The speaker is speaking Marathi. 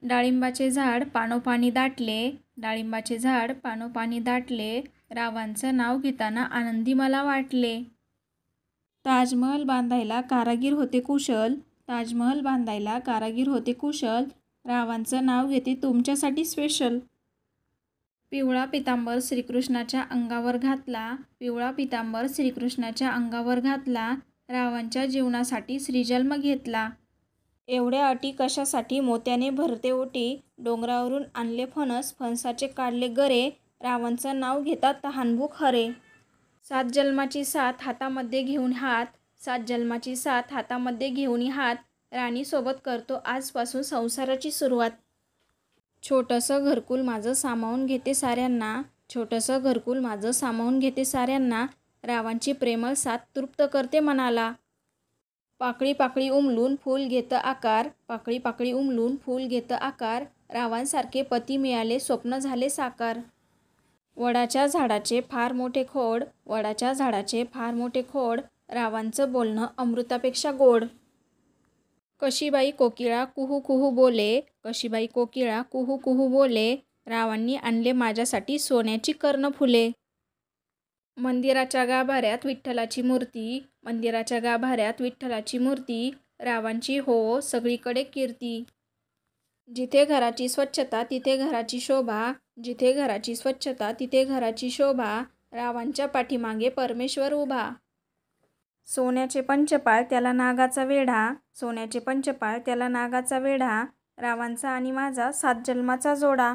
डाळिंबाचे झाड पानोपानी दाटले, डाळिंबाचे झाड पानोपानी दाटले, रावांचं नाव घेताना आनंदी मला वाटले. ताजमहल बांधायला कारागीर होते कुशल, ताजमहल बांधायला कारागीर होते कुशल, रावांचं नाव घेते तुमच्यासाठी स्पेशल. पिवळा पितांबर श्रीकृष्णाच्या अंगावर घातला, पिवळा पितांबर श्रीकृष्णाच्या अंगावर घातला, रावांच्या जीवनासाठी श्रीजन्म घेतला. एवढ्या अटी कशासाठी मोत्याने भरते ओटी, डोंगरावरून आणले फणस, फणसाचे काढले गरे, रावांचं नाव घेतात तहानभूक हरे. 7 जन्माची साथ हातामध्ये घेऊन हात, 7 जन्माची साथ हातामध्ये घेऊन हात, राणीसोबत करतो आजपासून संसाराची सुरुवात. छोटंसं घरकुल माझं सामावून घेते साऱ्यांना, छोटंसं घरकुल माझं सामावून घेते साऱ्यांना, रावांची प्रेमळ साथ तृप्त करते मनाला. पाकळी पाकळी उमलून फूल घेतं आकार, पाकळी पाकळी उमलून फूल घेतं आकार, रावांसारखे पती मिळाले स्वप्न झाले साकार. वडाच्या झाडाचे फार मोठे खोड, वडाच्या झाडाचे फार मोठे खोड, रावांचं बोलणं अमृतापेक्षा गोड. कशीबाई कोकिळा कुहू कुहू बोले, कशीबाई कोकिळा कुहू कुहू बोले, रावांनी आणले माझ्यासाठी सोन्याची कर्णफुले. मंदिराच्या गाभाऱ्यात विठ्ठलाची मूर्ती, मंदिराच्या गाभाऱ्यात विठ्ठलाची मूर्ती, रावांची हो सगळीकडे कीर्ती. जिथे घराची स्वच्छता तिथे घराची शोभा, जिथे घराची स्वच्छता तिथे घराची शोभा, रावांच्या पाठीमागे परमेश्वर उभा. सोन्याचे पंचपाळ त्याला नागाचा वेढा, सोन्याचे पंचपाळ त्याला नागाचा वेढा, रावांचा आणि माझा 7 जन्माचा जोडा.